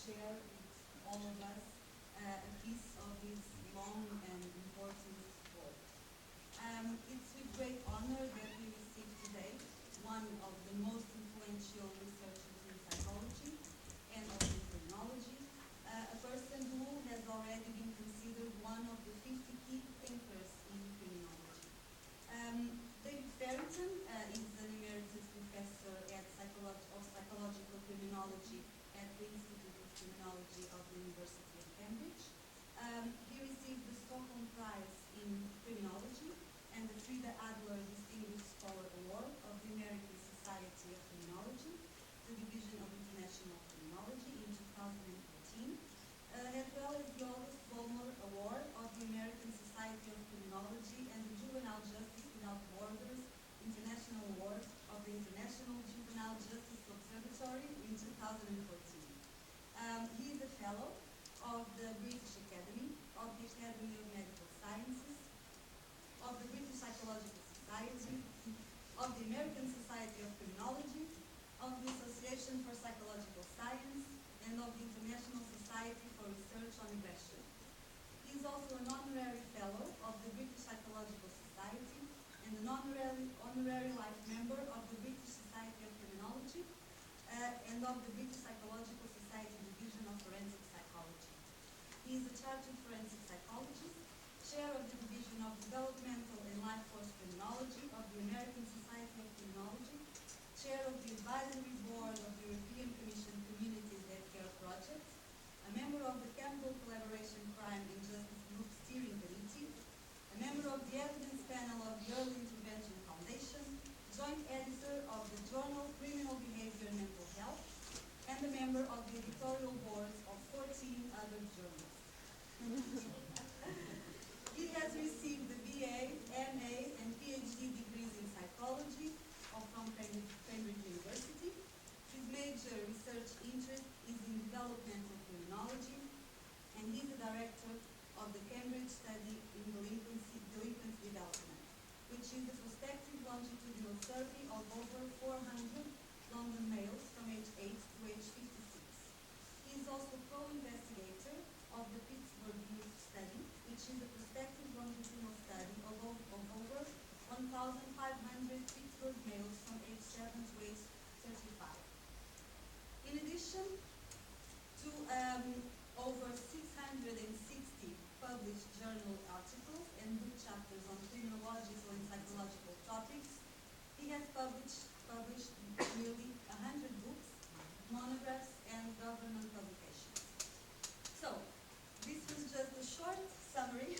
share with all of us a piece of his long and important work. It's with great honor that we receive today one of the most influential researchers in psychology and also in criminology, a person who has already been considered one of the 50 key thinkers in criminology. David Farrington is an emeritus professor at psychological criminology at the Institute of Criminology of the University of Cambridge. He received the Stockholm Prize in Criminology and the Frida Adler Distinguished Scholar Award of the American Society of Criminology, the Division of International Criminology in 2014, as well as the August Vollmer Award of the American Society of Criminology and the Juvenile Justice Without Borders International Award of the International Juvenile Justice Observatory in 2014. He is a fellow of the British Academy, of the Academy of Medical Sciences, of the British Psychological Society, of the American Society of Criminology, of the Association for Psychological Science, and of the International Society for Research on Aggression. He is also an honorary fellow of the British Psychological Society and an honorary life member of the British Society of Criminology and of the British Psychological Society Division of Forensic Psychology. He is a chartered forensic psychologist, chair of the Division of Developmental and Life Force Criminology of the American Society of Criminology, chair of the advisory board of the European Commission Communities Healthcare Project, a member of the Campbell Collaboration Crime and Justice Group Steering Committee, a member of the evidence panel of the Early Intervention Foundation, joint editor of the journal Criminal Behavior and Mental Health, and a member of the editorial boards of 14 other journals. He has received the BA, MA, and PhD degrees in psychology from Cambridge University. His major research interest is in developmental criminology, and he's the director of the Cambridge Study in Delinquent Development, which is a prospective longitudinal survey of over 400 London males from age 8 to age 56. He is also co-investigator of the Pittsburgh Youth Study, which is a prospective longitudinal study of over 1,500 Pittsburgh males from age 7 to age 35. In addition to over 660 published journal articles and book chapters on criminological and psychological topics, he has published nearly 100 books, monographs, and government publications. So, this was just a short summary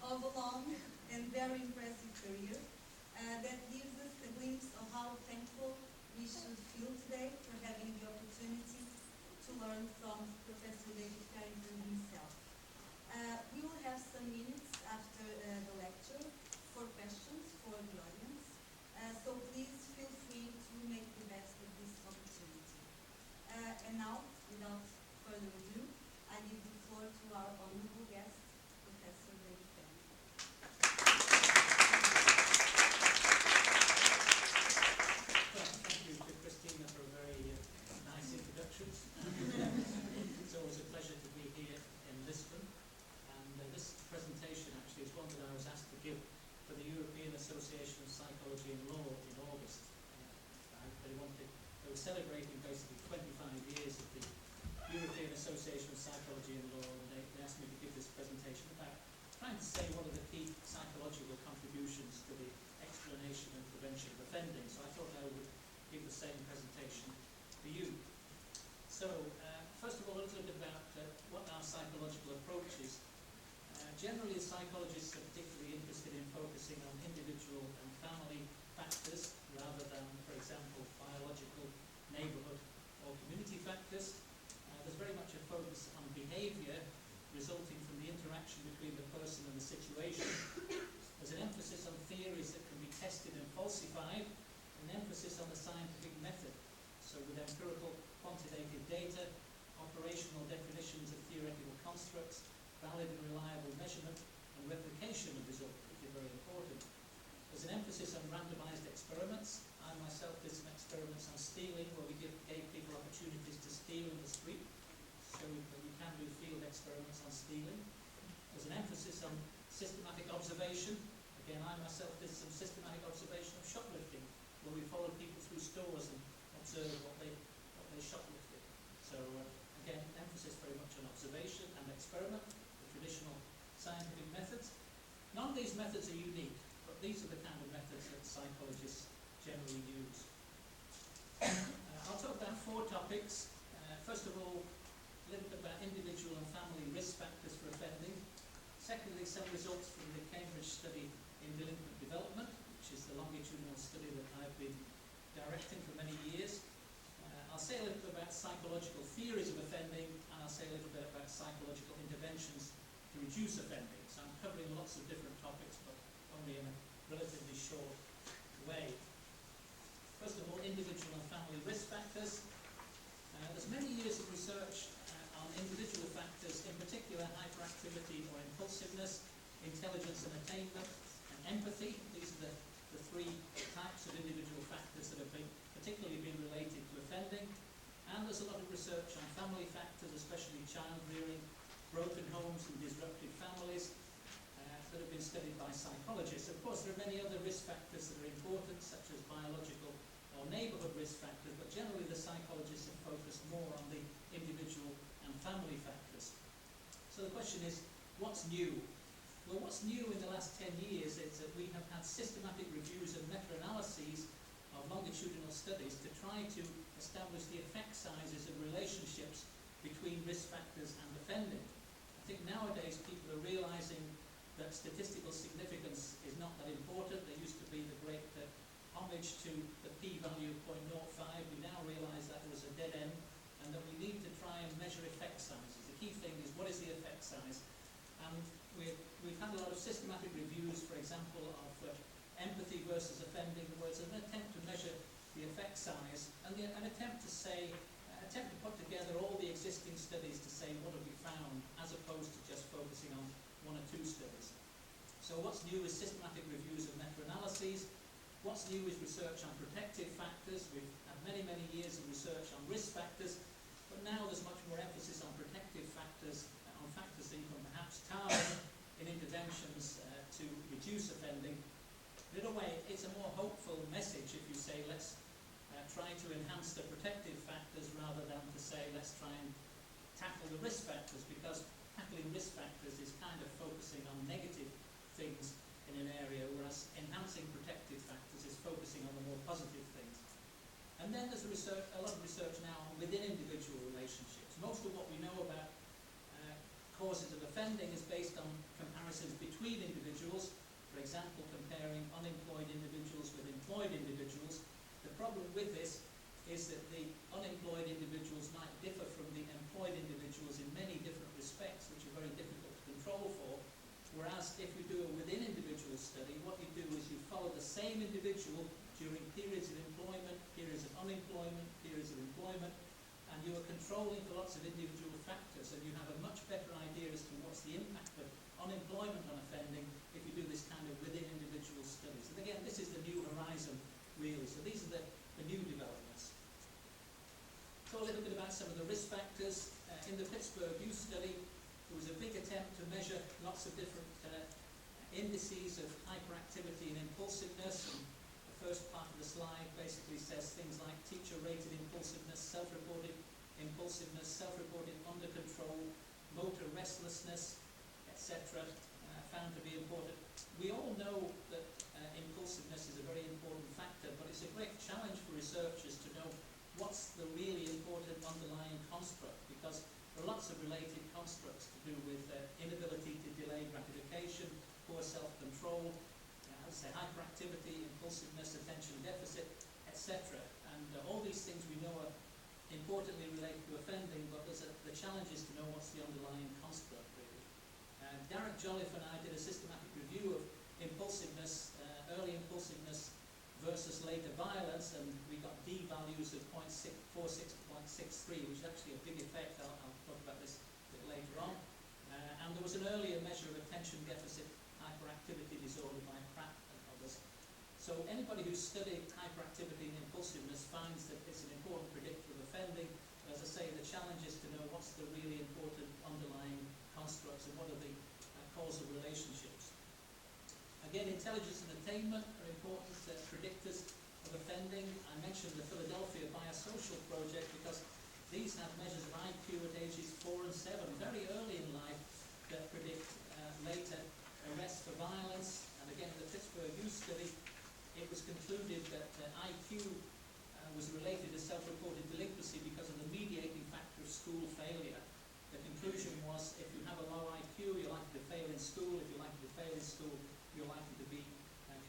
of a long and very impressive career that gives us a glimpse of how thankful we should feel today for having the opportunity to learn from Professor David Farrington himself. We will have some minutes after the lecture for questions for the audience, so please feel free to make the best of this opportunity. And now, without further ado, I give the floor to our honorable guest, Professor David Farrington. Well, thank you to Christina for a very nice introduction. It's always a pleasure to be here in Lisbon, and this presentation actually is one that I was asked to give for the European Association of Psychology and Law in August. They were celebrating basically 25 years of the European Association of Psychology and Law, and they asked me to give this presentation about trying to say what are the key psychological contributions to the explanation and prevention of offending. So I thought I would give the same presentation to you. So, first of all, a little bit about what our psychological approach is. Generally, psychologists are particularly interested in focusing on individual and family factors rather than, for example, biological, neighbourhood or community factors. There's very much a focus on behaviour resulting from the interaction between the person and the situation. There's an emphasis on theories that can be tested and falsified, and an emphasis on the scientific method. So with empirical quantitative data, operational definitions of theoretical constructs, valid and reliable measurement, and replication of results, which is very important. There's an emphasis on randomized experiments. I myself did some experiments on stealing, where we gave people opportunities to steal in the street stealing. There's an emphasis on systematic observation. Again, I myself did some systematic observation of shoplifting, where we followed people through stores and observed what they shoplifted. So again, emphasis very much on observation and experiment, the traditional scientific methods. None of these methods are unique, but these are the kind of methods that psychologists generally use. I'll talk about 4 topics. First of all, a little bit about individual and family risk factors for offending. Secondly, some results from the Cambridge study in delinquent development, which is the longitudinal study that I've been directing for many years. I'll say a little bit about psychological theories of offending, and I'll say a little bit about psychological interventions to reduce offending. So I'm covering lots of different topics, but only in a relatively short way. First of all, individual and family risk factors. There's many years of research on individual factors, in particular hyperactivity or impulsiveness, intelligence and attainment, and empathy. These are the 3 types of individual factors that have particularly been related to offending. And there's a lot of research on family factors, especially child rearing, broken homes and disrupted families, that have been studied by psychologists. Of course, there are many other risk factors that are important, such as biological or neighbourhood risk factors, but generally the psychologists have focused more on the individual and family factors. So the question is, what's new? Well, what's new in the last 10 years is that we have had systematic reviews and meta-analyses of longitudinal studies to try to establish the effect sizes of relationships between risk factors and offending. I think nowadays people are realising that statistical significance is not that important. There used to be the great homage to the p-value of 0.05. We now realise that was a dead end, and that we need to try and measure effect sizes. The key thing is, what is the effect size? And we've had a lot of systematic reviews, for example, of empathy versus offending, where it's an attempt to measure the effect size, and an attempt to put together all the existing studies to say what have we found, as opposed to just focusing on 1 or 2 studies. So what's new is systematic reviews of meta-analyses. What's new is research on protective factors. We've had many, many years of research on risk factors, but now there's much more emphasis on protective factors, on factors that you can perhaps target in interventions to reduce offending. But in a way, it's a more hopeful message if you say, let's try to enhance the protective factors rather than to say, let's try and tackle the risk factors, because tackling risk factors is kind of focusing on negative things in an area, whereas enhancing protective factors is focusing on the more positive things. And then there's a lot of research now within individual relationships. Most of what we know about causes of offending is based on comparisons between individuals. For example, comparing unemployed individuals with employed individuals. The problem with this is that the unemployed individuals might differ from the employed individuals in many different respects, which are very difficult to control for. Whereas if you do a within individual study, what you do is you follow the same individual during periods of employment, periods of unemployment, periods of employment, and you are controlling for lots of individual factors, and you have a much better idea as to what's the impact of unemployment on offending if you do this kind of within individual studies. And again, this is the new horizon, really. So these are the new developments. Talk a little bit about some of the risk factors. In the Pittsburgh Youth Study, there was a big attempt to measure lots of different indices of hyperactivity and impulsiveness. And the first part of the slide basically says things like teacher-rated impulsiveness, self-reported impulsiveness, self-reported under control, motor restlessness, etc., found to be important. We all know that impulsiveness is a very important factor, but it's a great challenge for researchers to know what's the really important underlying construct, because there are lots of related constructs to do with inability to delay gratification, poor self-control, hyperactivity, impulsiveness, attention deficit, etc. And all these things we know are importantly related to offending, but the challenge is to know what's the underlying construct, really. Derek Jolliffe and I did a systematic review of impulsiveness, early impulsiveness versus later violence, and we got D values of 0.46 to 0.63, which is actually a big effect. I'll talk about this a bit later on. And there was an earlier measure of attention deficit hyperactivity disorder by Pratt and others. So anybody who's studied hyperactivity and impulsiveness finds that it's an important predictor of offending. As I say, the challenge is to know what's the really important underlying constructs and what are the causal relationships. Again, intelligence and attainment are important predictors of offending. I mentioned the Philadelphia Biosocial Project because these have measures of IQ at ages 4 and 7, very early in life, that predict later arrest for violence. And again, in the Pittsburgh Youth Study, it was concluded that IQ was related to self-reported delinquency because of the mediating factor of school failure. The conclusion was if you have a low IQ, you're likely to fail in school. If you're likely to fail in school, you're likely to be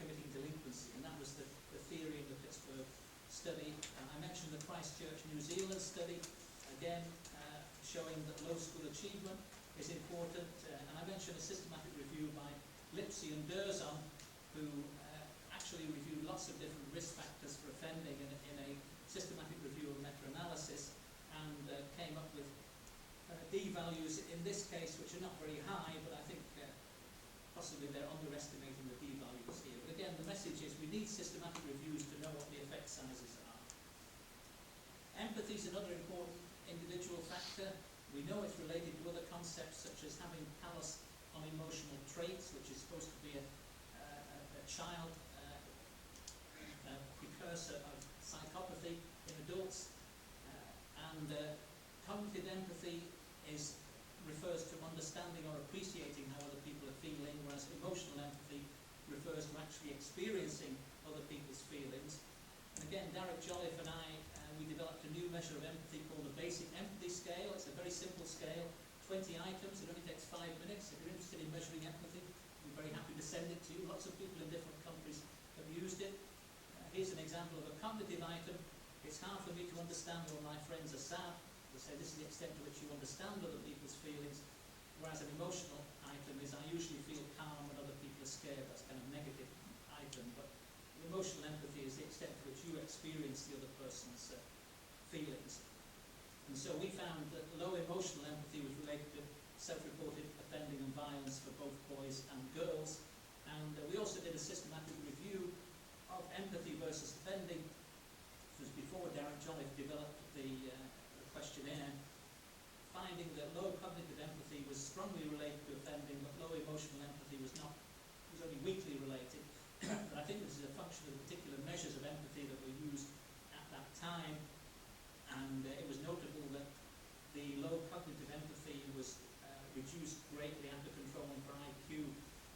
committing delinquency. And that was the theory in the Pittsburgh study. I mentioned the Christchurch, New Zealand study, again showing that low school achievement is important. And I mentioned a systematic review by Lipsey and Durzon, who actually reviewed lots of different risk factors for offending in a systematic review and meta-analysis, and came up with D values in this case which are not very high, but I think possibly they're underestimating the D values here. But again, the message is we need systematic reviews to know what the effect sizes are. Empathy is another important individual factor. We know it's related to other concepts such as having callous on emotional traits, which is supposed to be a child precursor of psychopathy in adults. And cognitive empathy refers to understanding or appreciating how other people are feeling, whereas emotional empathy refers to actually experiencing other people's feelings. And again, Derek Jolliffe and I, we developed a new measure of empathy called the Basic Empathy Scale. It's a very simple scale, 20 items. It only takes 5 minutes. If you're interested in measuring empathy, we're very happy to send it to you. Lots of people in different countries have used it. Here's an example of a cognitive item. It's hard for me to understand when my friends are sad. They say this is the extent to which you understand other people's feelings. Whereas an emotional item is I usually feel calm when other people are scared. That's kind of negative item. But emotional empathy is the extent to which you experience the other person's feelings. And so we found that low emotional empathy was related to self-reported offending and violence for both boys and girls. And we also did a systematic review of empathy versus offending. This was before Derek Jolliffe developed the questionnaire, finding that low cognitive empathy was strongly related to offending, but low emotional empathy was not. It was only weakly related. But I think this is a function of the particular measures of empathy that were used at that time. And it was notable that the low cognitive empathy was reduced greatly after controlling for IQ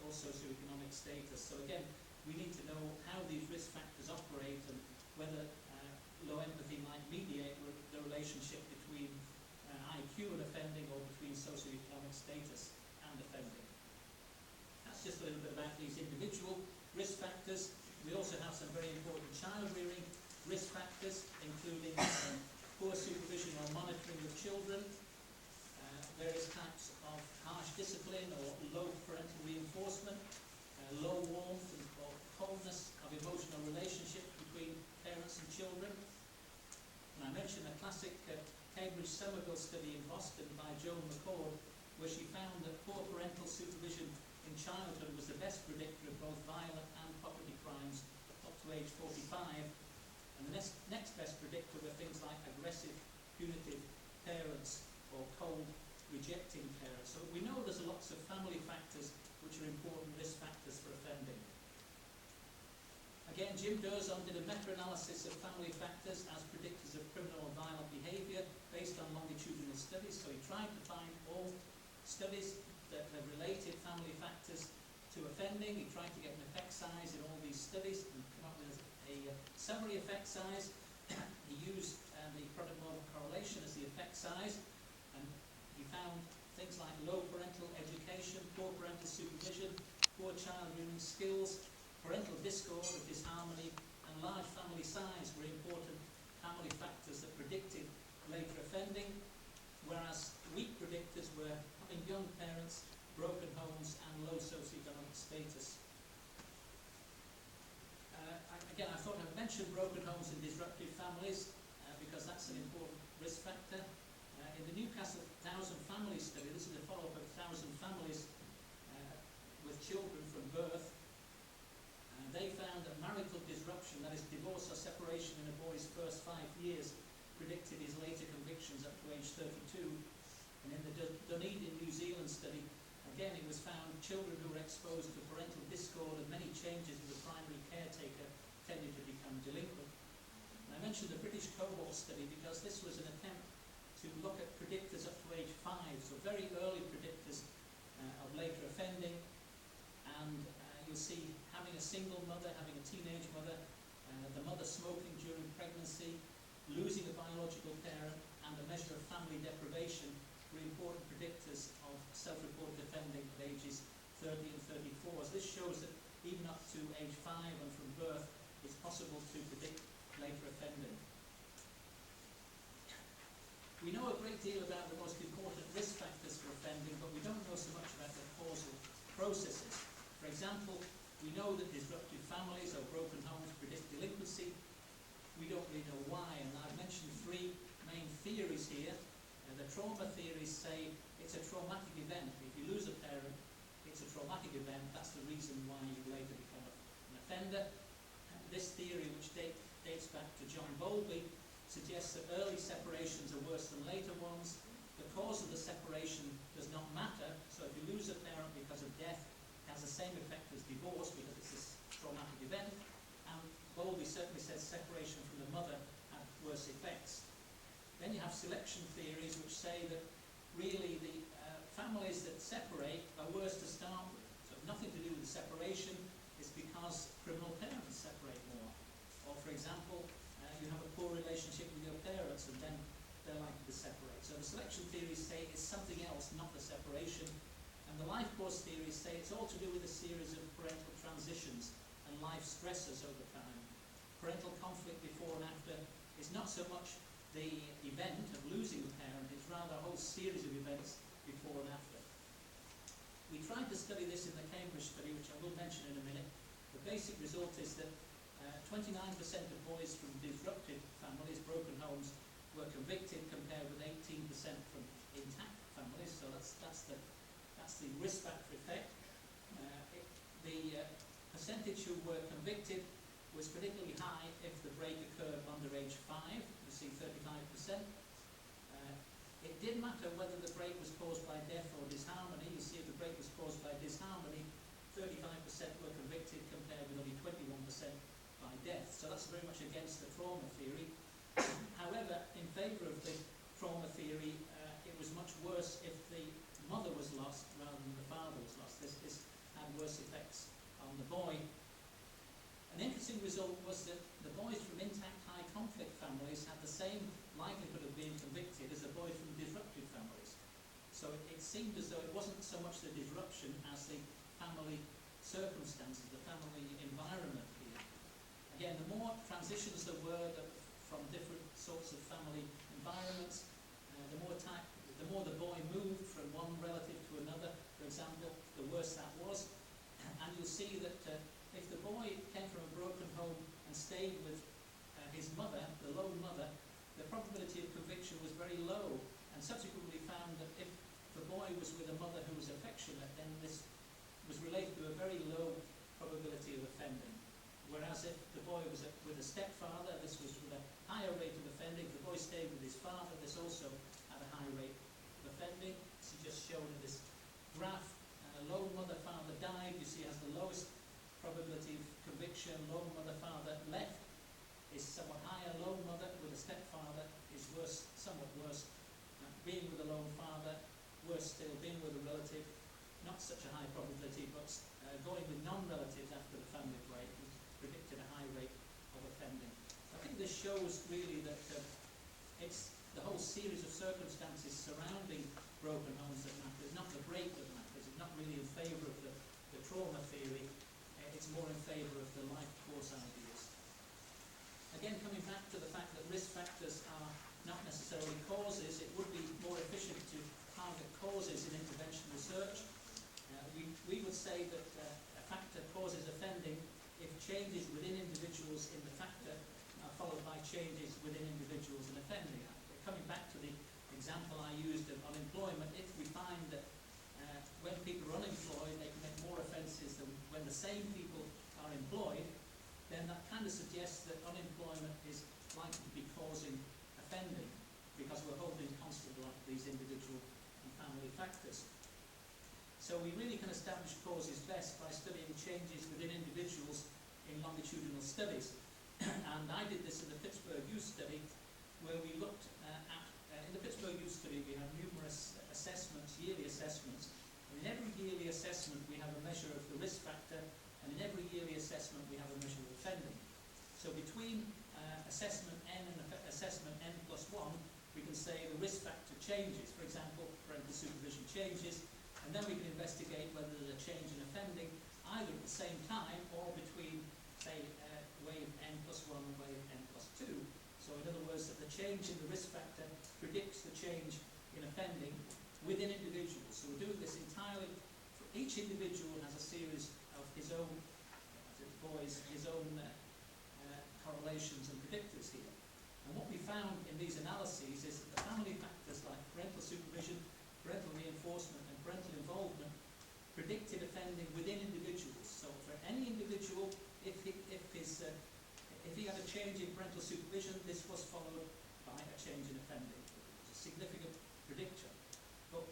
or socioeconomic status. So again, we need to know how these risk factors operate and whether low empathy might mediate the relationship between IQ and offending or between socioeconomic status and offending. That's just a little bit about these individual risk factors. We also have some very important child rearing risk factors, including poor supervision or monitoring of children, various types of harsh discipline or low parental reinforcement, low warmth or coldness of emotional relationships between parents and children. And I mentioned a classic Cambridge Somerville study in Boston by Joan McCord, where she found that poor parental supervision in childhood was the best predictor of both violent and property crimes up to age 45. And the next best predictor were things like aggressive, punitive parents or cold, rejecting parents. So we know there's lots of family factors which are important risk factors for offending. Again, Jim Durzon did a meta-analysis of family factors as predictors of criminal or violent behaviour based on longitudinal studies. So he tried to find all studies that have related family factors to offending. He tried to get an effect size in all these studies and come up with a summary effect size. He used the product model correlation as the effect size, and he found things like low parental education, poor parental supervision, poor child rearing skills, parental discord or disharmony, and large family size were important family factors that predicted later offending, whereas weak predictors were having young parents, broken homes, and low socioeconomic status. Again, I thought I'd mention broken homes and disruptive families because that's an important risk factor. In the Newcastle 1,000 family study, this is a follow-up of 1,000 families with children from birth. They found that marital disruption, that is divorce or separation in a boy's first 5 years, predicted his later convictions up to age 32. And in the Dunedin, New Zealand study, again it was found children who were exposed to parental discord and many changes in the primary caretaker tended to become delinquent. And I mentioned the British cohort study because this was an attempt to look at predictors up to age 5, so very early predictors of later offending. And you'll see having a single mother, having a teenage mother, the mother smoking during pregnancy, losing a biological parent, and a measure of family deprivation were important predictors of self-reported offending at ages 30 and 34. So this shows that even up to age 5 and from birth, it's possible to predict later offending. We know a great deal about the most important risk factors for offending, but we don't know so much about the causal processes. For example, we know that disruptive families or broken homes predict delinquency. We don't really know why, and I've mentioned 3 main theories here. The trauma theories say it's a traumatic event. If you lose a parent, it's a traumatic event. That's the reason why you later become an offender. This theory, which dates back to John Bowlby, suggests that early separations are worse than later ones. The cause of the separation does not matter, so if you lose a parent because of death, it has the same effect as divorce because it's this traumatic event. And Bowlby certainly says separation from the mother had worse effects. Then you have selection theories which say that really the families that separate are worse to start with. So nothing to do with the separation, it's because criminal parents separate more. Or for example, you have a poor relationship with your parents and then they're likely to separate. So the selection theories say it's something else, not the separation. And the life course theories say it's all to do with a series of parental transitions and life stresses over time. Parental conflict before and after is not so much the event of losing a parent, it's rather a whole series of events before and after. We tried to study this in the Cambridge study, which I will mention in a minute. The basic result is that 29% of boys from disrupted families, broken homes, were convicted compared with 18% from intact families. So that's the risk factor effect. The percentage who were convicted was particularly high if the break occurred under age 5. You see 35%. It did matter whether the break was caused by death or disharmony. You see if the break was caused by disharmony, 35% were convicted compared with only 21% by death. So that's very much against the trauma theory. However, in favour of the trauma theory, it was much worse if the mother was lost rather than the father was lost. This had worse effects on the boy. An interesting result was that the boys from intact high conflict families had the same likelihood of being convicted as the boys from disrupted families. So it seemed as though it wasn't so much the disruption as the family circumstances, the family environment here. Again, the more transitions there were from different sorts of family environments, the more the boy moved from one relative to another, for example, the worse that was. And you'll see that if the boy came from a broken home and stayed with his mother, the lone mother, the probability of conviction was very low, and subsequently found that if the boy was with a mother who was affectionate, then this was related to a very low probability of offending. Whereas if the boy was with a stepfather, this was with a higher rate of offending. If the boy stayed with his father, this also had a high rate of offending. This is just shown in this graph. Lone mother-father died, you see, has the lowest probability of conviction. Lone mother-father left is somewhat higher. Lone mother with a stepfather is worse, somewhat worse. Being with a lone father, worse still. Being with a relative, not such a high probability, but going with non-relatives after the family break was predicted a high rate of offending. I think this shows really that it's the whole series of circumstances surrounding broken homes that matters, not the break that matters. It's not really in favour of the trauma theory. It's more in favour of the life course ideas. Again, coming back to the fact that risk factors are not necessarily causes, it would be more efficient to target causes in intervention research. We would say that a factor causes offending if changes within individuals in the factor are followed by changes within individuals in offending. Coming back to the example I used of unemployment, if we find that when people are unemployed they commit more offences than when the same people are employed, then that kind of suggests that unemployment is likely to be causing offending, because we're holding constant like these individual family factors. So we really can establish causes best by studying changes within individuals in longitudinal studies. And I did this in the Pittsburgh Youth Study, where we looked in the Pittsburgh Youth Study we have numerous assessments, yearly assessments, and in every yearly assessment we have a measure of the risk factor, and in every yearly assessment we have a measure of offending. So between assessment N and assessment N plus 1, we can say the risk factor changes. For example, parental supervision changes, and then we can investigate whether there's a change in offending either at the same time or between, say, wave N plus 1 and wave N plus 2. So in other words, that the change in the risk factor predicts the change in offending within individuals. So we're doing this entirely, for each individual has a series of his own, his own correlations and predictors here. And what we found in these analyses is that the family factors like parental supervision, parental reinforcement and parental involvement predicted offending within individuals. So for any individual, if he had a change in parental supervision, this was followed by a change in offending. It was a significant predictor. But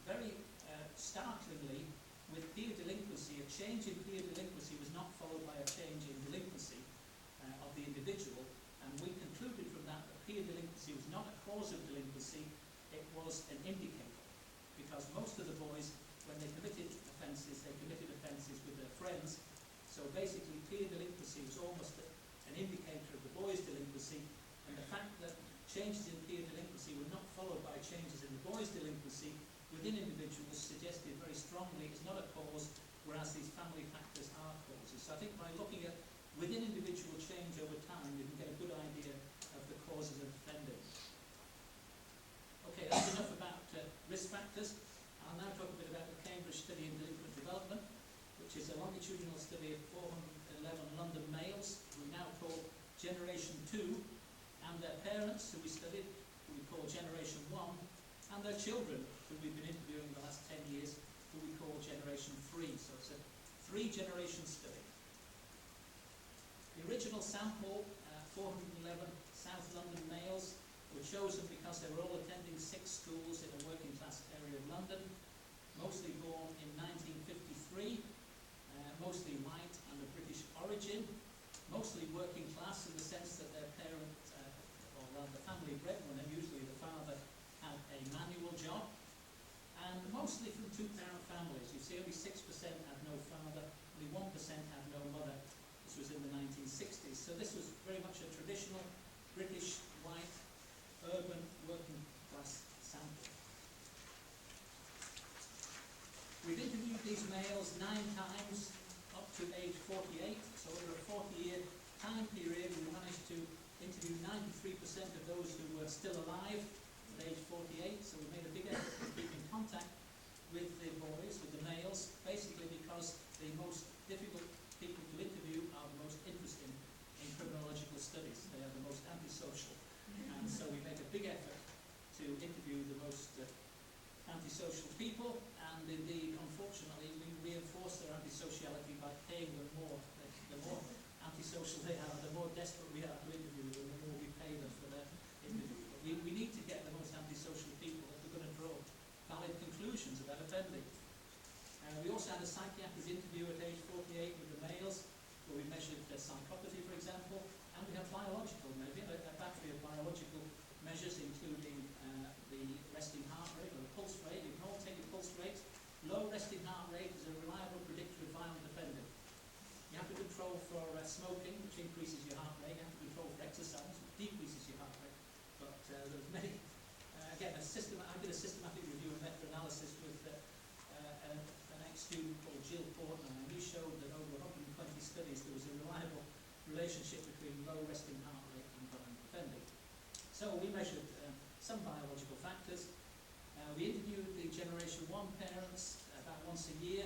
very startlingly, with peer delinquency, a change in peer delinquency was not followed by a change in delinquency of the individual, and we concluded from that that peer delinquency was not a cause of delinquency, it was an indicator. Because most of the boys, when they committed offences with their friends. So basically peer delinquency was almost an indicator of the boys' delinquency, and the fact that changes in peer delinquency were not followed by changes in the boys' delinquency within individuals suggested very strongly it's not a cause, whereas these family factors are causes. So I think by looking at within individual change over time, we can get a good idea of the causes of offending. Okay, that's enough about risk factors. I'll now talk a bit about the Cambridge Study in Delinquent Development, which is a longitudinal study of 411 London males, who we now call Generation 2, and their parents, who we studied, who we call Generation 1, and their children, who we've been interviewing the last 10 years, who we call Generation 3. So it's a 3-generation study. The original sample, 411 South London males, were chosen because they were all attending 6 schools in a working class area of London, mostly born in 1953, mostly white and of British origin, mostly working class in the sense that their parent, or rather the family breadwinner, usually the father, had a manual job, and mostly from 2-parent families. You see only 6% had no father, only 1% had no mother. This was in the 1960s. So this was very much a traditional British, white, urban, working class sample. We've interviewed these males 9 times up to age 48, so over a 40-year time period we managed to interview 93% of those who were still alive at age 48, so we made a big effort to keep in contact with the boys, with the males, basically because the most difficult people to interview are the most interested in criminological studies. They are the most antisocial, and so we made a big effort to interview the most antisocial people, and indeed, unfortunately, we reinforce their antisociality by paying them more. The more antisocial they are, the more desperate we are to interview them, the more we pay them for their interview. But we need to get the most antisocial people if we're going to draw valid conclusions about offending. We also had a psychiatric interview at age 48 with the males, where we measured psychopathy, for example, and we have biological, maybe a battery of biological measures, including the resting heart rate or the pulse rate. You can all take your pulse rates. Low resting heart rate is a reliable predictor of violent offending. You have to control for smoking, which increases your heart rate. You have to control for exercise, which decreases your heart rate. But there's many. Again, I did a systematic review and meta-analysis with an ex-student called Jill Portman, and we showed that over 120 studies there was a reliable relationship between low resting heart rate and violent offending. So we measured some biological factors. We interviewed the Generation 1 parents about once a year,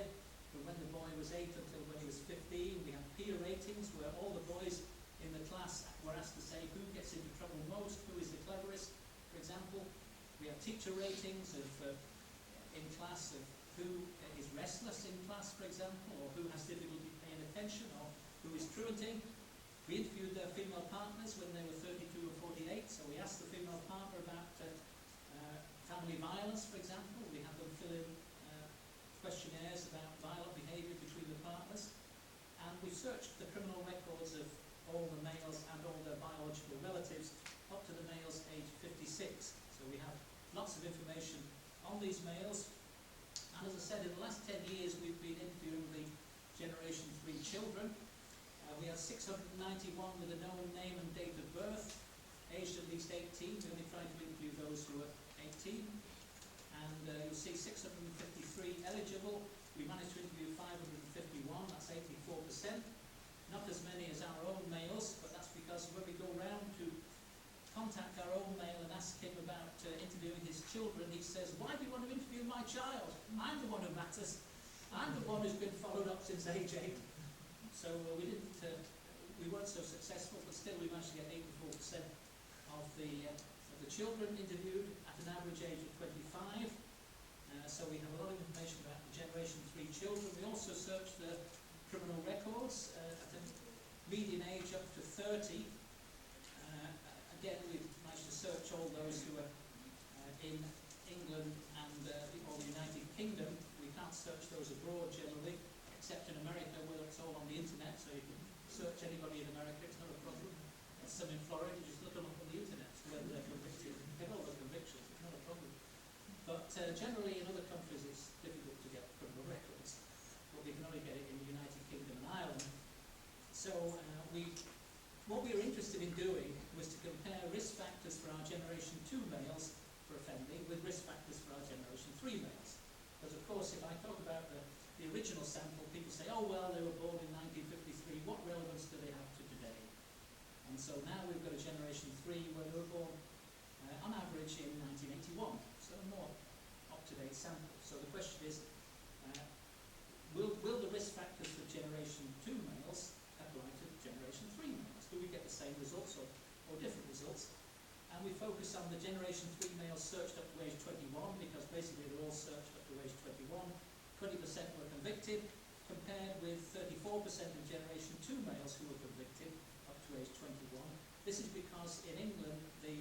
from when the boy was 8 until when he was 15. We had peer ratings where all the boys in the class were asked to say who gets into trouble most, who is the cleverest, for example. We have teacher ratings of in class of who is restless in class, for example, or who has difficulty paying attention, or who is truanting. We interviewed their female partners when they were 32 or 48, so we asked the female partner about family violence, for example. We have them fill in questionnaires about violent behaviour between the partners. And we've searched the criminal records of all the males and all their biological relatives up to the males aged 56. So we have lots of information on these males. And as I said, in the last 10 years we've been interviewing the Generation 3 children. We have 691 with a known name and date of birth, aged at least 18. We're only trying to interview those who are 18. And you'll see 653 eligible. We managed to interview 551, that's 84%. Not as many as our own males, but that's because when we go round to contact our own male and ask him about interviewing his children, he says, "Why do you want to interview my child? I'm the one who matters. I'm the one who's been followed up since age 8. So we weren't so successful, but still we managed to get 84% of the children interviewed at an average age of 25. So we have a lot of information about the Generation 3 children. We also searched the criminal records at a median age up to 30. Again, we've managed to search all those who are in England and or the United Kingdom. We can't search those abroad generally, except in America where it's all on the internet, so you can search anybody in America, it's not a problem. And some in Florida, you just look them up on the internet, whether they're convicted, get all the convictions, it's not a problem. But generally in other countries it's difficult to get criminal records, but we can only get it in the United Kingdom and Ireland. So what we were interested in doing was to compare risk factors for our Generation 2 males for offending with risk factors for our Generation 3 males. Because of course if I talk about the original sample, people say, oh well, they were born in 1953, what relevance do they have to today? And so now we've got a Generation 3 where they were born on average in 1981, so a more up-to-date sample. So the question is, will the risk factors for Generation 2 males apply to Generation 3 males? Do we get the same results or different results? And we focus on the Generation 3 males searched up to age 21, because basically they're all searched up to age 21. 20% were convicted, compared with 34% of Generation 2 males who were convicted up to age 21. This is because in England the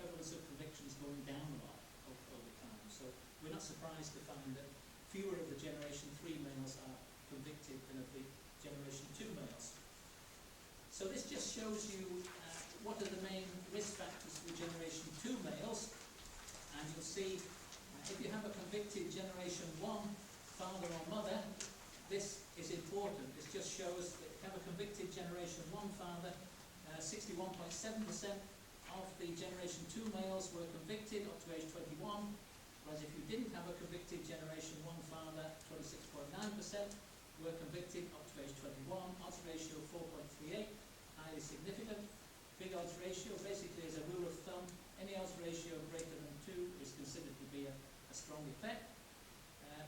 prevalence of convictions is going down a lot over time. So we're not surprised to find that fewer of the Generation 3 males are convicted than of the Generation 2 males. So this just shows you what are the main risk factors for Generation 2 males. And you'll see if you have a convicted Generation 1 father or mother, this is important. This just shows that if you have a convicted Generation 1 father, 61.7% of the Generation 2 males were convicted up to age 21, whereas if you didn't have a convicted Generation 1 father, 26.9% were convicted up to age 21. Odds ratio 4.38, highly significant. Big odds ratio basically is a rule of thumb. Any odds ratio greater than 2 is considered to be a strong effect.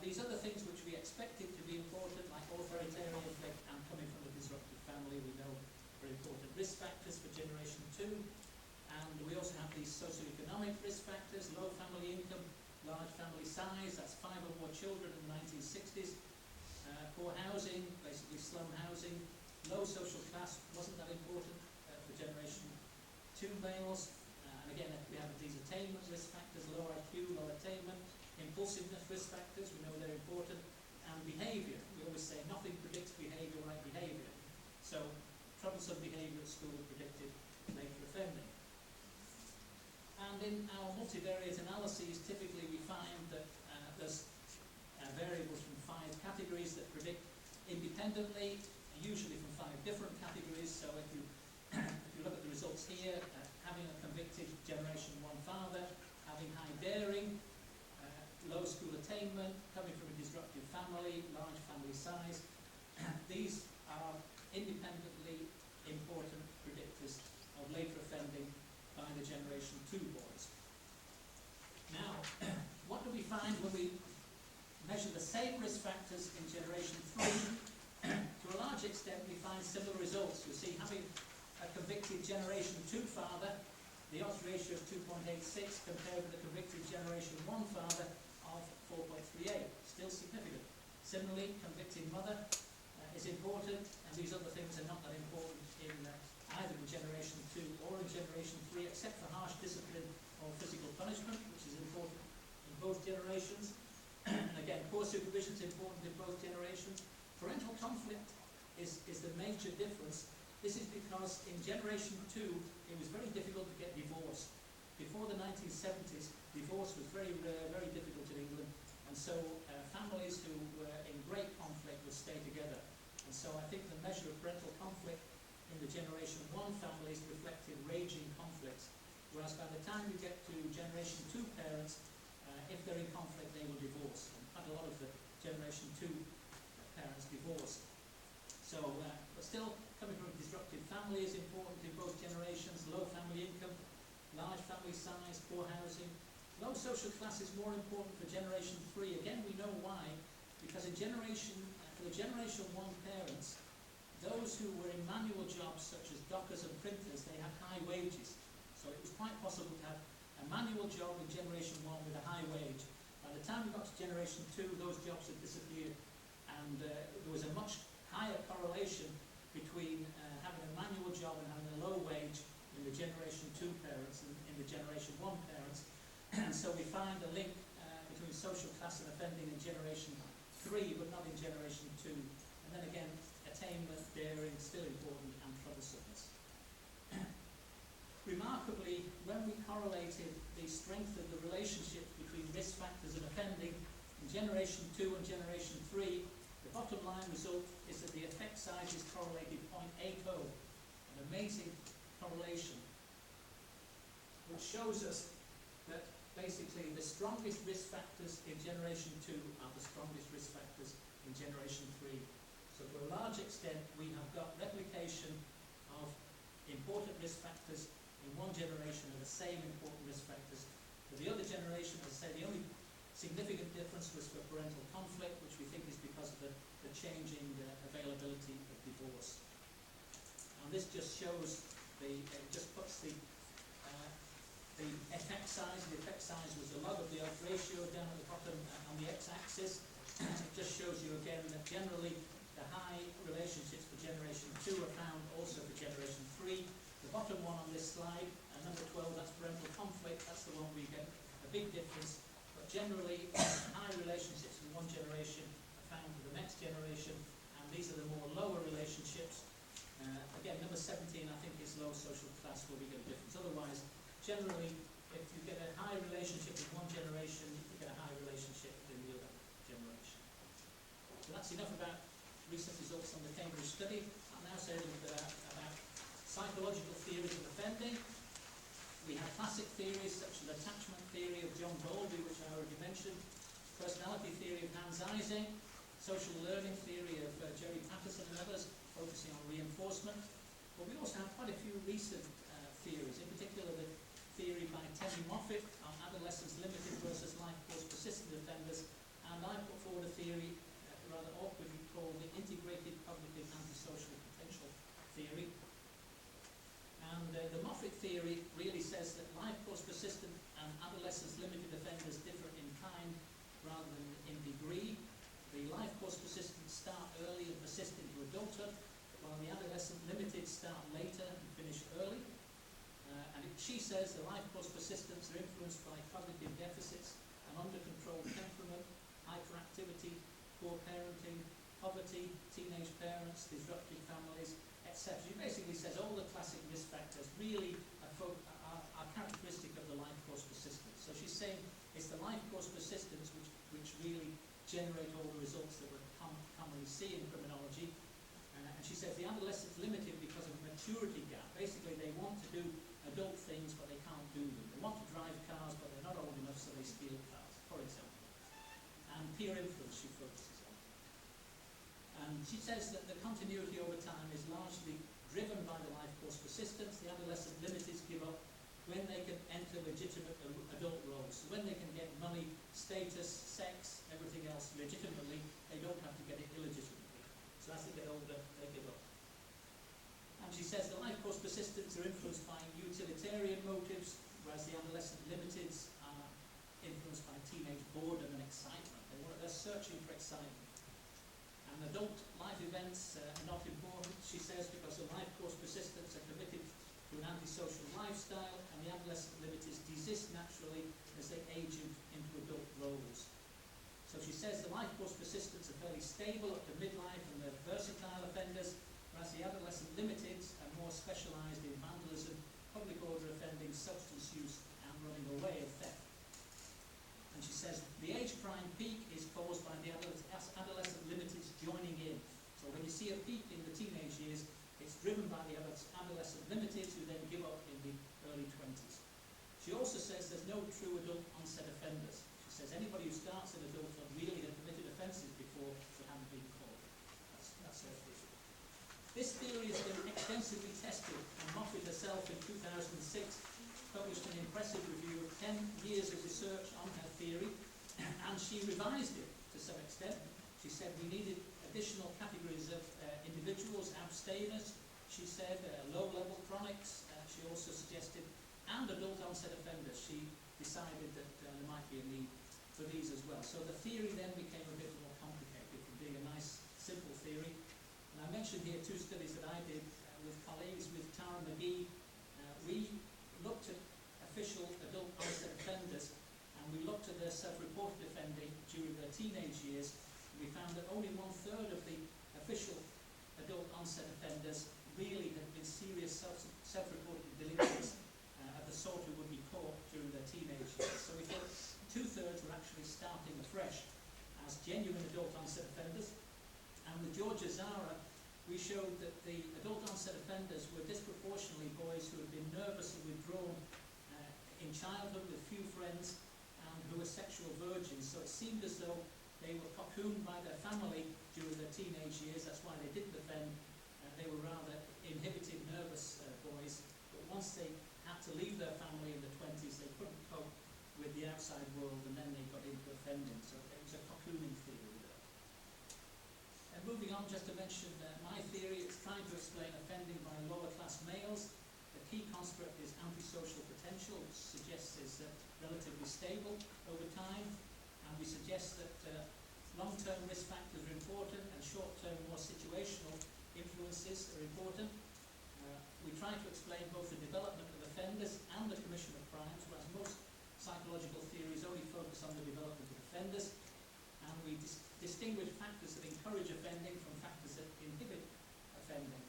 These other things which we expected to be important, like authoritarian effect and coming from a disruptive family, we know are important risk factors for Generation 2. And we also have these socioeconomic risk factors: low family income, large family size, that's 5 or more children in the 1960s, poor housing, basically slum housing, low social class wasn't that important for Generation 2 males. And again, we have these attainment risk factors: low IQ, low attainment, impulsiveness risk factors, we know they're important, and behaviour. We always say nothing predicts behaviour like behaviour. So troublesome behaviour at school predicted later offending. And in our multivariate analyses, typically we find that there's variables from 5 categories that predict independently, usually from 5 different categories. So if you look at the results here, having a convicted Generation 1 father, having high daring, low school attainment, coming from a disruptive family, large family size, these are independently important predictors of later offending by the Generation 2 boys. Now, what do we find when we measure the same risk factors in Generation 3? To a large extent we find similar results. You see, having a convicted Generation 2 father, the odds ratio of 2.86 compared with the convicted Generation 1 father of 4.38, still significant. Similarly, convicted mother is important, and these other things are not that important in either in Generation 2 or in Generation 3, except for harsh discipline or physical punishment, which is important both generations. And again, poor supervision is important in both generations. Parental conflict is the major difference. This is because in generation 2, it was very difficult to get divorced. Before the 1970s, divorce was very rare, very difficult in England, and so families who were in great conflict would stay together. And so I think the measure of parental conflict in the generation 1 families reflected raging conflicts, whereas by the time you get to generation 2 parents, if they're in conflict, they will divorce. And quite a lot of the generation 2 parents divorced. So, but still, coming from a disrupted family is important in both generations. Low family income, large family size, poor housing. Low social class is more important for generation 3. Again, we know why. Because in for the generation 1 parents, those who were in manual jobs such as dockers and printers, they had high wages. So it was quite possible to have a manual job in generation 1 with a high wage. By the time we got to generation 2, those jobs had disappeared. And there was a much higher correlation between having a manual job and having a low wage in the generation 2 parents and in the generation 1 parents. And so we find a link between social class and offending in generation 3, but not in generation 2. And then again, attainment, daring, still important, and troublesomeness. Remarkably, when we correlated the strength of the relationship between risk factors and offending in generation 2 and generation 3, the bottom line result is that the effect size is correlated 0.80, an amazing correlation, which shows us that basically the strongest risk factors in generation 2 are the strongest risk factors in generation 3. So to a large extent, we have got replication of important risk factors in one generation and the same important risk factors for the other generation. As I say, the only significant difference was for parental conflict, which we think is because of the changing availability of divorce. And this just shows just puts the effect size. The effect size was the log of the odds ratio down at the bottom on the x-axis. It just shows you again that generally the high relationships for generation 2 are found also for generation 3. The bottom one on this slide, number 12, that's parental conflict. That's the one where you get a big difference. But generally, high relationships in one generation are found for the next generation, and these are the more lower relationships. Again, number 17, I think, is low social class where we get a difference. Otherwise, generally, if you get a high relationship in one generation, you get a high relationship in the other generation. So that's enough about recent results on the Cambridge study. I'll now say a little bit about psychological theories of offending. We have classic theories such as attachment theory of John Bowlby, which I already mentioned, personality theory of Hans Eysenck, social learning theory of Jerry Patterson and others, focusing on reinforcement. But we also have quite a few recent theories, in particular the theory by Teddy Moffat on adolescence limited versus life course persistent offenders, and I put forward a theory rather awkwardly called the integrated cognitive antisocial potential theory. And the Moffat theory really says that life course persistent and adolescence limited offenders differ in kind rather than in degree. The life course persistent start early and persist into adulthood, while the adolescent limited start later and finish early. She says the life course persistents are influenced by cognitive deficits and under-controlled temperament, hyperactivity, poor parenting, poverty, teenage parents, disrupted families, etc. She basically says all the classic risk factors really are characteristic of the life course persistence. So she's saying it's the life course persistence which really generate all the results that we commonly see in criminology. And she says the adolescent's limited because of maturity gap. Basically, they want to do adult things, but they can't do them. They want to drive cars, but they're not old enough, so they steal cars, for example. And peer influence she focuses on. And she says that the continuity over time is largely driven by the life course persistence. The adolescent limiteds give up when they can enter legitimate adult roles. So when they can get money, status, sex, everything else legitimately, they don't have to get it illegitimately. So as they get older, they give up. And she says the life course persistents are influenced by utilitarian motives, whereas the adolescent limiteds are influenced by teenage boredom and excitement. They're searching for excitement. And adult life events are not important, she says, because the life course persistents are committed to an antisocial lifestyle, and the adolescent limiteds desist naturally as they age into adult says the life course participants are fairly stable up to midlife and they're versatile offenders, whereas the adolescent limiteds are more specialised in vandalism, public order offending, substance use and running away and theft. And she says the age crime peak is caused by the adolescent limiteds joining in. So when you see a peak in the teenage years, it's driven by the adolescent limiteds who then give up in the early 20s. She also says there's no true adult onset offenders. She says anybody who starts in adulthood really had committed offences before they haven't been caught. That's her theory. This theory has been extensively tested, and Moffat herself in 2006 published an impressive review of 10 years of research on her theory, and she revised it to some extent. She said we needed additional categories of individuals, abstainers, she said low-level chronics, she also suggested, and adult onset offenders. She decided that there might be a need for these as well. So the theory then became a bit more complicated from being a nice, simple theory. And I mentioned here two studies that I did with colleagues, with Tara McGee. We looked at official adult onset offenders, and we looked at their self-reported offending during their teenage years. We found that only 1/3 of the official adult onset offenders really had been serious self-reported delinquents of the sort who would be caught during their teenage years. So we thought 2/3 were actually starting afresh as genuine adult onset offenders. And with Georgia Zara, we showed that the adult onset offenders were disproportionately boys who had been nervous and withdrawn in childhood with few friends and who were sexual virgins. So it seemed as though they were cocooned by their family during their teenage years. That's why they didn't offend. They were rather inhibited, nervous boys. But once they had to leave their family in the 20s, they couldn't cope with the outside world, and then they got into offending. So it was a cocooning theory there. And moving on, just to mention my theory, it's trying to explain offending by lower class males. The key construct is antisocial potential, which suggests is relatively stable over time. And we suggest that long-term risk factors are important and short-term, more situational influences are important. We try to explain both the development of offenders and the commission of crimes, whereas most psychological theories only focus on the development of offenders. And we distinguish factors that encourage offending from factors that inhibit offending.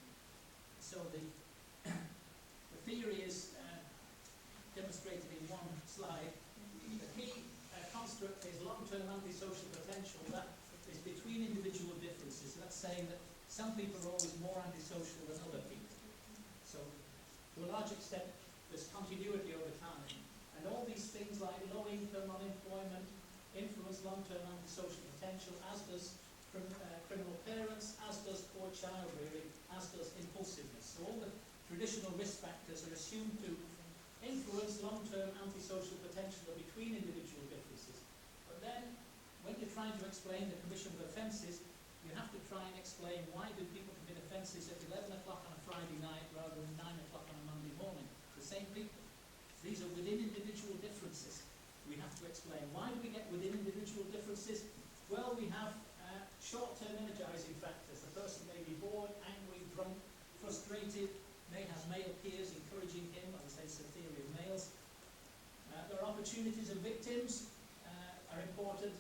So the theory is demonstrated in one slide. The key construct is long-term antisocial potential. That is between individual differences. That's saying that some people are always more antisocial than other people. So to a large extent, there's continuity over time. And all these things like low income, unemployment, influence long-term antisocial potential, as does criminal parents, as does poor child rearing, as does impulsiveness. So all the traditional risk factors are assumed to influence long-term antisocial potential between individual differences. But then, when you're trying to explain the commission of offences, you have to try and explain why do people commit offences at 11 o'clock on a Friday night rather than 9 o'clock on a Monday morning. The same people. These are within individual differences. We have to explain why do we get within individual differences? Well, we have short-term energizing factors. The person may be bored, angry, drunk, frustrated, may have male peers encouraging him, as I say, it's the theory of males. There are opportunities and victims are important.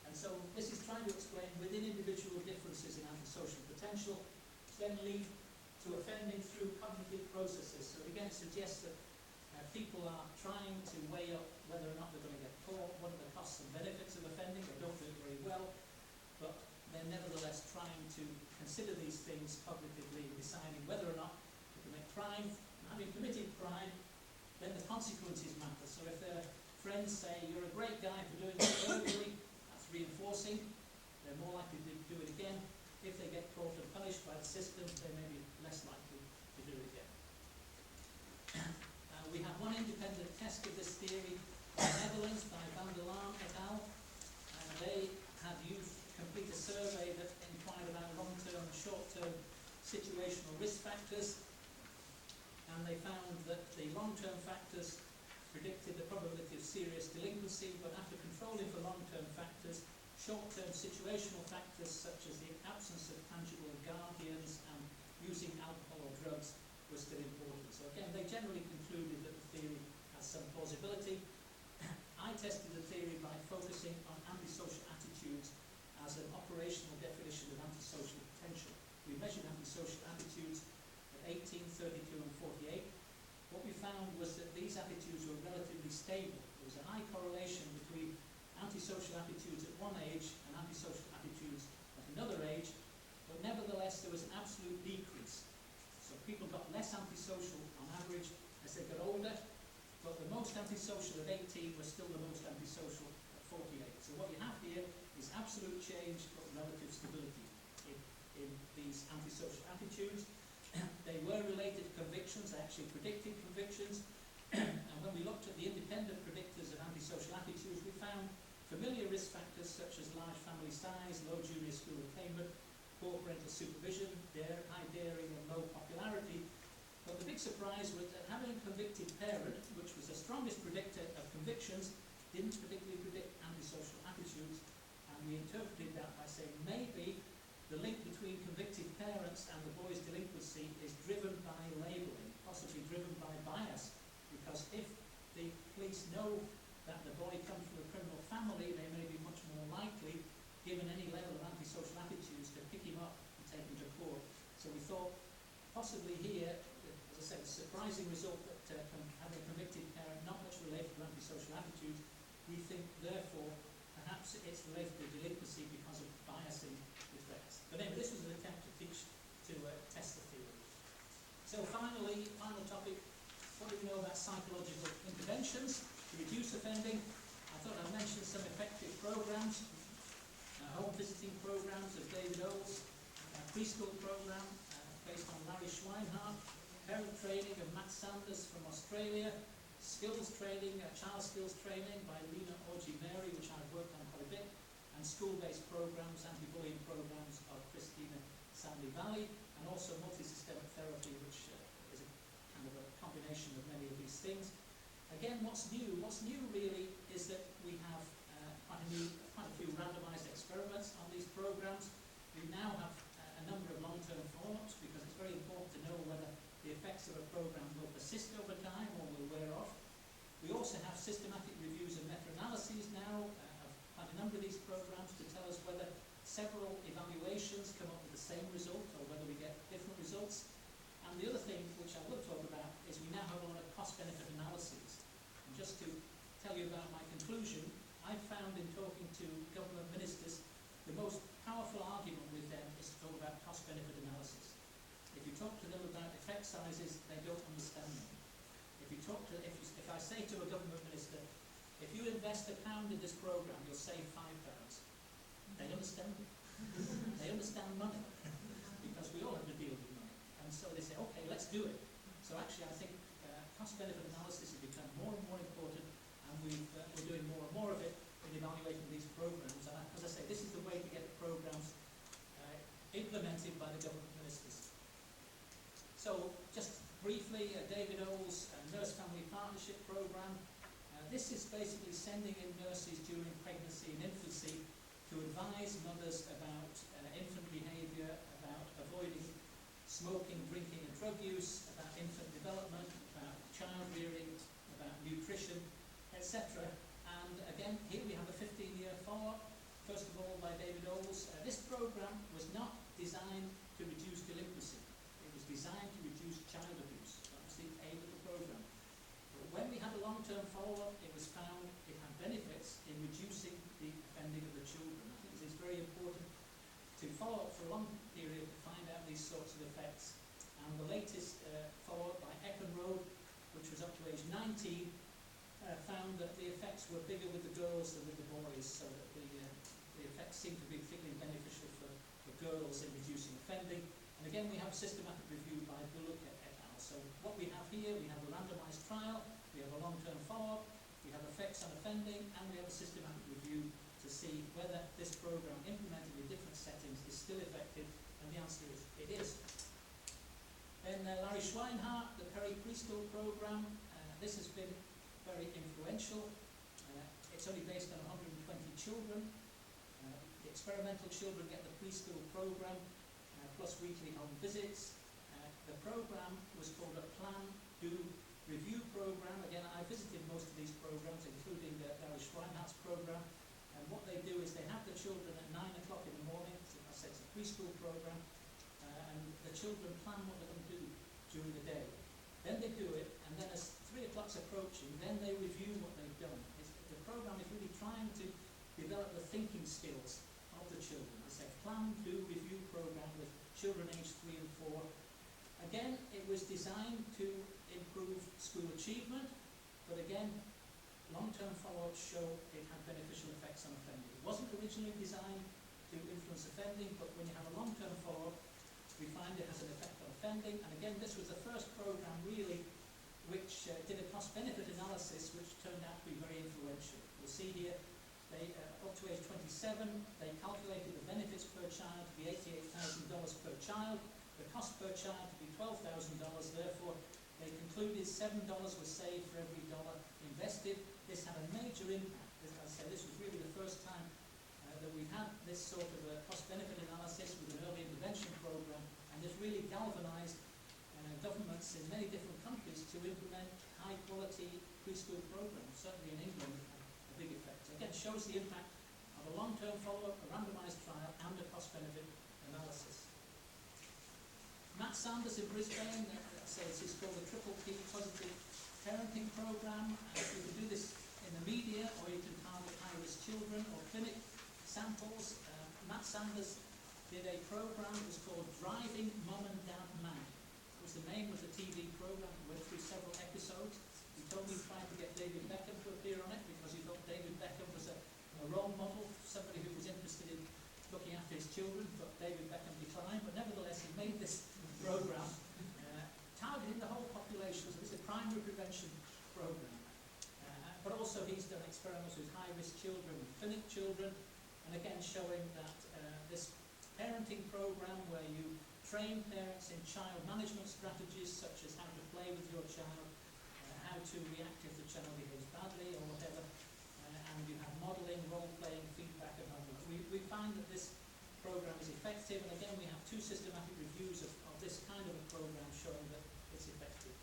And so this is trying to explain within individual differences in antisocial potential, which then lead to offending through cognitive processes. So again, it suggests that people are trying to weigh up whether or not they're going to get caught, what are the costs and benefits of offending. They don't do it very well, but they're nevertheless trying to consider these things cognitively in deciding whether or not to commit crime. And having committed crime, then the consequences matter. So if their friends say, you're a great guy for doing this burglary, that's reinforcing. They're more likely to do it again. If they get caught and punished by the system, they may be less likely to do it again. We have one independent test of this theory in the Netherlands by Van der Laan et al. They had youth complete a survey that inquired about long-term and short-term situational risk factors, and they found that the long-term factors predicted the probability of serious delinquency, but after controlling for long-term factors, short-term situational factors such as the absence of tangible guardians and using alcohol or drugs were still important. So again, they generally concluded that the theory has some plausibility. I tested the theory by focusing on antisocial attitudes attitudes as an operational definition of antisocial potential. We measured antisocial attitudes at 18, 32 and 48. What we found was that these attitudes were relatively stable. There was a high correlation between antisocial attitudes at one age and antisocial attitudes at another age, but nevertheless there was an absolute decrease. So people got less antisocial on average as they got older, but the most antisocial at 18 was still the most antisocial at 48. So what you have here is absolute change but relative stability in these antisocial attitudes. They were related to convictions. They actually predicted convictions. And when we looked at the independent predictors of antisocial attitudes, we found familiar risk factors such as large family size, low junior school attainment, poor parental supervision, high daring and low popularity. But the big surprise was that having a convicted parent, which was the strongest predictor of convictions, didn't particularly predict antisocial attitudes. And we interpreted that by saying maybe the link between convicted parents and the boy's delinquency is driven by labelling, possibly driven by bias. Because if the police know that the boy comes from a criminal family, they may be much more likely, given any level of antisocial attitudes, to pick him up and take him to court. So we thought possibly here, as I said, a surprising result that having a convicted parent not much related to antisocial attitudes, we think therefore perhaps it's related to delinquency because of biasing effects. But anyway, this was an attempt to test the theory. So finally, final topic, what do we know about psychological interventions to reduce offending? I thought I'd mention some effective programs, home visiting programs of David Oles, preschool program based on Larry Schweinhardt, parent training of Matt Sanders from Australia, skills training, child skills training by Lena Orji-Mary, which I've worked on quite a bit, and school-based programs, anti-bullying programs of Christina Sandy Valley, and also multi-systemic therapy, which is a kind of a combination of many of these things. Again, what's new? What's new really is that we have quite a few randomized experiments on these programs. We now have a number of long-term follow-ups because it's very important to know whether the effects of a program will persist over time or will wear off. We also have systematic reviews and meta-analyses now of quite a number of these programs to tell us whether several evaluations come up with the same result or whether we get different results. And the other thing which I will talk about is we now have a lot of cost-benefit analyses. And just to tell you about my conclusion, I found in talking to government ministers, the most powerful argument with them is to talk about cost-benefit analysis. If you talk to them about effect sizes, they don't understand them. If I say to a government minister, if you invest £1 in this program, you'll save £5. They understand it. They understand money because we all have to deal with money. And so they say, okay, let's do it. So actually, I think cost-benefit analysis has become more and more important, and we're doing more and more of it in evaluating these programs. And as I say, this is the way to get the programs implemented by the government ministers. So just briefly, David Oles' Nurse-Family Partnership Program. This is basically sending in nurses during pregnancy and infancy to advise mothers about infant behaviour, about avoiding smoking, drinking and drug use, about infant development, about child rearing, about nutrition, etc. And again, here we have a 15-year follow-up, first of all by David Oles. This program was not designed to reduce delinquency. It was designed to reduce child abuse. That was the aim of the program. But when we had a long-term follow-up, it was found it had benefits in reducing the offending of the children. I think it's very important to follow up for a long period to find out these sorts of effects. And the latest follow-up by Eckenrode, which was up to age 19, found that the effects were bigger with the girls than with the boys, so that the effects seemed to be particularly beneficial for girls in reducing offending. And again, we have a systematic review by Bullock et al. So what we have here, we have a randomized trial, we have a long-term follow-up, we have effects on offending, and we have a systematic review to see whether this program implemented in different settings is still effective, and the answer is it is. Then Larry Schweinhardt, the Preschool program. This has been very influential. It's only based on 120 children. The experimental children get the preschool program, plus weekly home visits. The program was called a Plan, Do, Review program. Again, I visited most of these programs, including Larry Schweinhardt's program. And what they do is they have the children at 9 o'clock in the morning. So I said it's a preschool program, and the children plan what they're going to do during the day. Then they do it, and then as 3 o'clock's approaching, then they review what they've done. The program is really trying to develop the thinking skills of the children. It's a plan, do, review program with children aged 3 and 4. Again, it was designed to improve school achievement, but again, long-term follow-ups show it had beneficial effects on offending. It wasn't originally designed to influence offending, but when you have a long-term follow-up, we find it has an effect on offending. And again, this was the first program really which did a cost-benefit analysis which turned out to be very influential. You'll see here, they, up to age 27, they calculated the benefits per child to be $88,000 per child, the cost per child to be $12,000, therefore they concluded $7 was saved for every dollar invested. This had a major impact. As I say, this was really the first time that we've had this sort of a cost-benefit analysis with an early intervention program, and this really galvanized governments in many different countries to implement high-quality preschool programs. Certainly in England, it had a big effect. So again, shows the impact of a long-term follow-up, a randomized trial, and a cost-benefit analysis. Matt Sanders in Brisbane says it's called the Triple P Positive Parenting Program. You can do this in the media, or you can target high-risk children or clinic samples. Matt Sanders did a program that was called Driving Mum and Dad Mad. It was the name of the TV program. It went through several episodes. He told me he tried to get David Beckham to appear on it because he thought David Beckham was a role model, somebody who was interested in looking after his children, but David Beckham declined. But nevertheless, he made this program targeting the whole population. So it's a primary prevention program. But also he's done experiments with high-risk children and clinic children, and again showing that this parenting program where you train parents in child management strategies such as how to play with your child, how to react if the child behaves badly or whatever, and you have modelling, role-playing, feedback and homework. We find that this program is effective, and again we have 2 systematic reviews of this kind of a program showing that it's effective.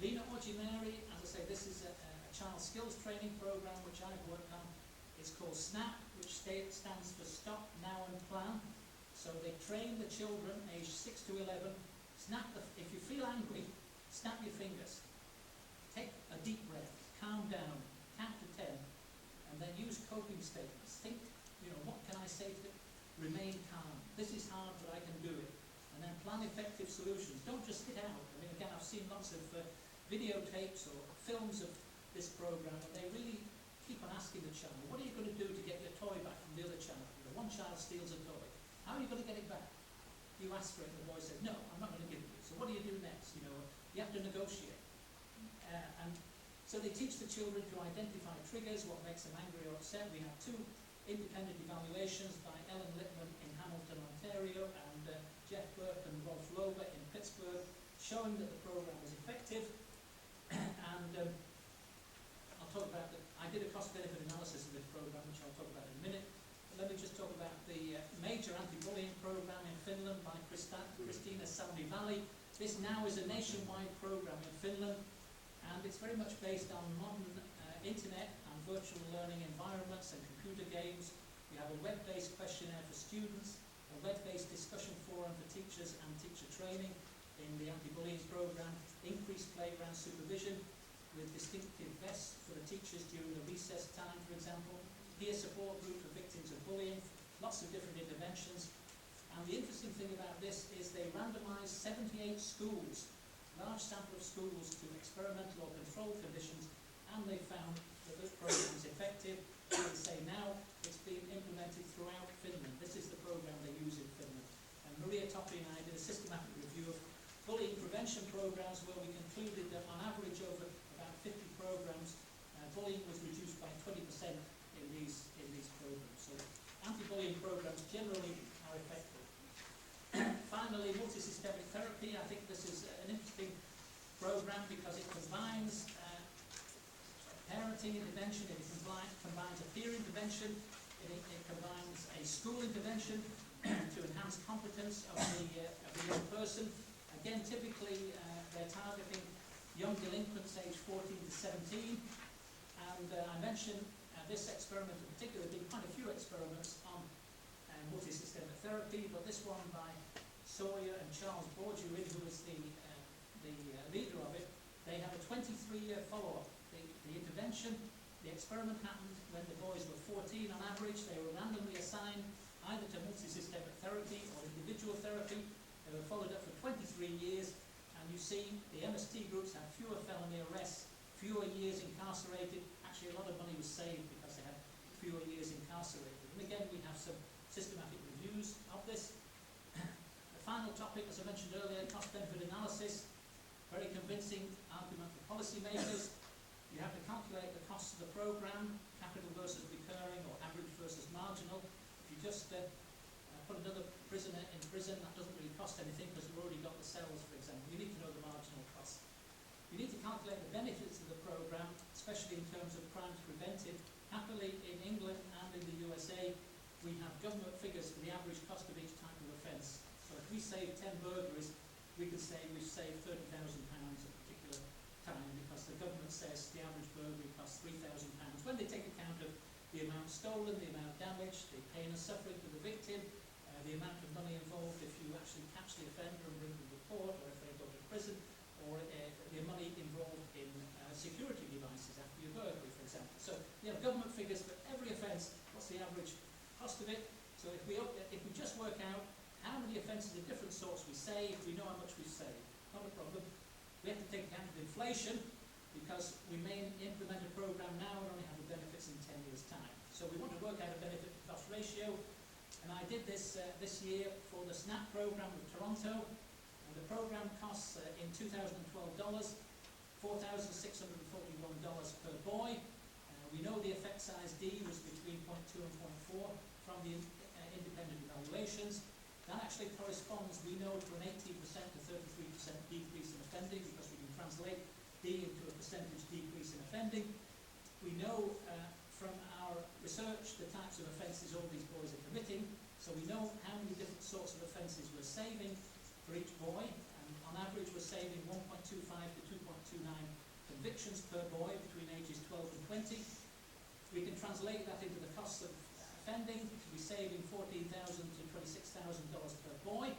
Lena Ojimeri, as I say, this is a child skills training program which I've worked on. It's called SNAP, which stands for Stop, Now and Plan. So they train the children aged 6 to 11. If you feel angry, snap your fingers. Take a deep breath, calm down, count to 10, and then use coping statements. Think, what can I say to remain calm? This is hard, but I can do it. And then plan effective solutions. Don't just sit out. I mean, again, I've seen lots of videotapes or films of this program, and they really keep on asking the child, what are you going to do to get your toy back from the other child? One child steals a toy. How are you going to get it back? You ask for it, and the boy says, no, I'm not going to give it to you. So what do you do next? You have to negotiate. And so they teach the children to identify triggers, what makes them angry or upset. We have 2 independent evaluations by Ellen Littman in Hamilton, Ontario, and Jeff Burke and Rolf Lober in Pittsburgh, showing that the program was effective. And I'll talk about I did a cost-benefit analysis of this program, which I'll talk about in a minute. But let me just talk about the major anti-bullying program in Finland by Christina Salmi-Valley. This now is a nationwide program in Finland, and it's very much based on modern internet and virtual learning environments and computer games. We have a web-based questionnaire for students, a web-based discussion forum for teachers and teacher training in the anti-bullying program, increased playground supervision with distinctive vests for the teachers during the recess time, for example, peer support group for victims of bullying, lots of different interventions. And the interesting thing about this is they randomized 78 schools, large sample of schools, to experimental or controlled conditions, and they found that this program is effective. They say now it's being implemented throughout Finland. This is the program they use in Finland. And Maria Toppi and I did a systematic review of bullying prevention programs where we concluded that on average over about 50 programs, bullying was reduced by 20% in these programs. So anti-bullying programs generally are effective. Finally, multisystemic therapy. I think this is an interesting program because it combines parenting intervention, it combines a peer intervention, it combines a school intervention to enhance competence of the young person. Again, typically they're targeting young delinquents aged 14 to 17. And I mentioned this experiment in particular, there have been quite a few experiments on multi-systemic therapy, but this one by Sawyer and Charles Bourdieu, who was the leader of it, they had a 23-year follow-up. The intervention, the experiment happened when the boys were 14 on average. They were randomly assigned either to multi-systemic therapy or individual therapy. They were followed up for 23 years, and you see the MST groups had fewer felony arrests, fewer years incarcerated. Actually, a lot of money was saved because they had fewer years incarcerated. And again, we have some systematic reviews of this. The final topic, as I mentioned earlier, cost-benefit analysis. Very convincing argument for policymakers. You have to calculate the costs of the program, capital versus recurring or average versus marginal. If you just put another prisoner in prison, that doesn't really cost anything because you've already got the cells, for example. You need to know the marginal cost. You need to calculate the benefits of the program, especially in terms of crimes prevented. Happily, in England and in the USA, we have government figures for the average cost of each type of offence. So if we save 10 burglaries, we could say we've saved £30,000 a particular time because the government says the average burglary costs £3,000 when they take account of the amount stolen, the amount damaged, the pain and suffering to the victim, the amount of money involved if you actually catch the offender and bring them to court, or if they go to prison, or the money involved in security devices after your burglary, for example. So we have government figures for every offence. What's the average cost of it? So if we just work out how many offences of different sorts we save, we know how much we save. Not a problem. We have to take account of inflation because we may implement a program now and only have the benefits in 10 years' time. So we want to work out a benefit to cost ratio. And I did this this year for the SNAP program with Toronto. And the program costs in 2012 $4,641 per boy. We know the effect size D was between 0.2 and 0.4 from the independent evaluations. That actually corresponds, we know, to an 18% to 33% decrease in offending because we can translate D into a percentage decrease in offending. We know from our research the types of offences all these boys are committing, so we know how many different sorts of offences we're saving for each boy. And on average, we're saving 1.25 to 2.29 convictions per boy between ages 12 and 20. We can translate that into the costs of offending. We're saving $14,000 to $26,000 per boy,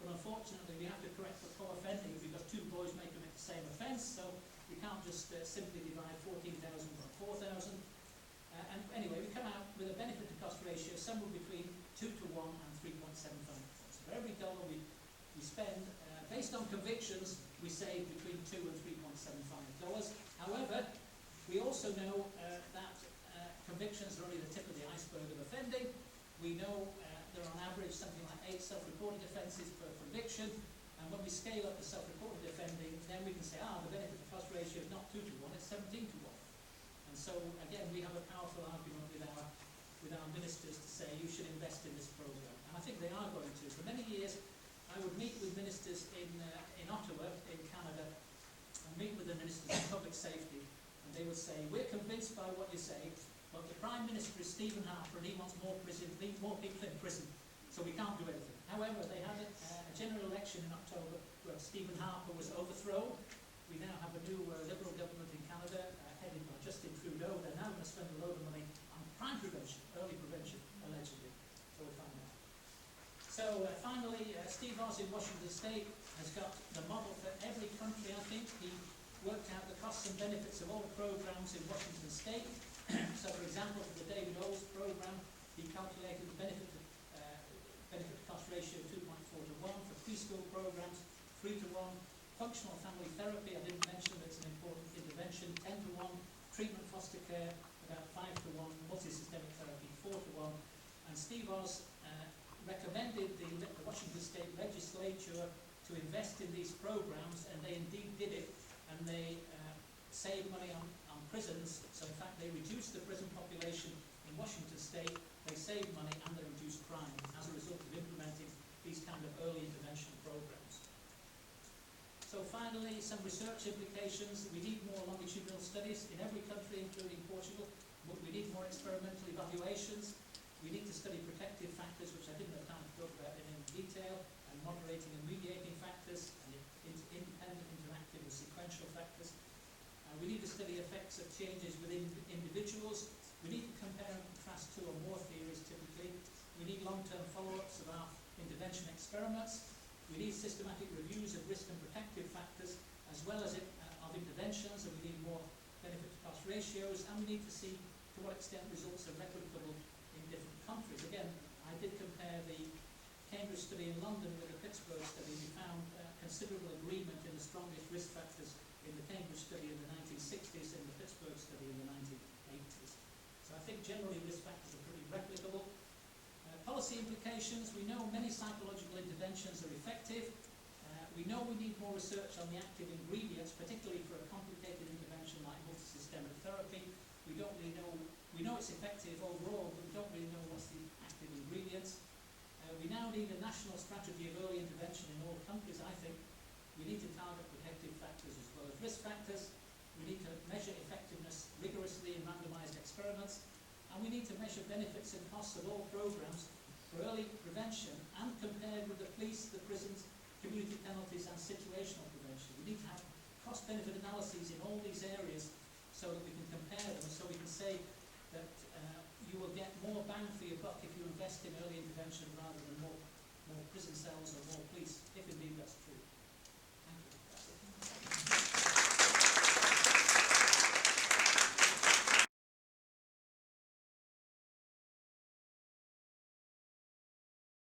but unfortunately we have to correct for co-offending because two boys may commit the same offence, so we can't just simply divide 14,000 by 4,000. And anyway, we come out with a benefit to cost ratio somewhere between 2 to 1 and 3.75. So for every dollar we spend, based on convictions, we save between $2 and $3.75. However, we also know that convictions are only the tip of the iceberg of offending. We know there are on average something like 8 self-reported offences per conviction, and when we scale up the self-reported offending, then we can say, the benefit to cost ratio is not 2 to 1, it's 17 to 1. And so, again, we have a powerful argument with our ministers to say you should invest in this program. And I think they are going to. For many years, I would meet with ministers in Ottawa, in Canada, and meet with the ministers of public safety, and they would say, we're convinced by what you say, but the Prime Minister is Stephen Harper and he wants more people in prison, so we can't do anything. However, they had a general election in October where Stephen Harper was overthrown. We now have a new Liberal government in Canada, headed by Justin Trudeau. They're now going to spend a load of money on crime prevention, early prevention, allegedly. So we'll find out. So finally, Steve Oz in Washington State has got the model for every country, I think. He worked out the costs and benefits of all the programs in Washington State. So, for example, for the David Oles program, he calculated the benefit to cost ratio 2.4 to 1. For preschool programs, 3 to 1. Functional family therapy, I didn't mention, but it's an important intervention, 10 to 1. Treatment foster care, about 5 to 1. Multi-systemic therapy, 4 to 1. And Steve Oz recommended the Washington State legislature to invest in these programs, and they indeed did it, and they saved money on prisons. So in fact, they reduced the prison population in Washington State, they saved money, and they reduced crime as a result of implementing these kind of early intervention programs. So finally, some research implications. We need more longitudinal studies in every country, including Portugal. But we need more experimental evaluations. We need to study protective factors, which I didn't have time to talk about in any detail, and moderating and mediating factors, and independent, interactive, and sequential factors. We need to study effects of changes within individuals, We need to compare and contrast two or more theories typically. We need long-term follow-ups of our intervention experiments. We need systematic reviews of risk and protective factors as well as of interventions, and we need more benefit to cost ratios, and we need to see to what extent results are replicable in different countries. Again, I did compare the Cambridge study in London with the Pittsburgh study. We found considerable agreement in the strongest risk factors in the Cambridge study in the 1960s and the Pittsburgh study in the 1980s. So I think generally risk factors are pretty replicable. Policy implications, we know many psychological interventions are effective. We know we need more research on the active ingredients, particularly for a complicated intervention like multisystemic therapy. We don't really know, we know it's effective overall, but we don't really know what's the active ingredients. We now need a national strategy of early intervention in all countries, I think. We need to target protective factors as well as risk factors. We need to measure effectiveness rigorously in randomized experiments. And we need to measure benefits and costs of all programs for early prevention and compared with the police, the prisons, community penalties and situational prevention. We need to have cost-benefit analyses in all these areas so that we can compare them, so we can say that you will get more bang for your buck if you invest in early intervention rather than more prison cells or more police, if indeed that's true.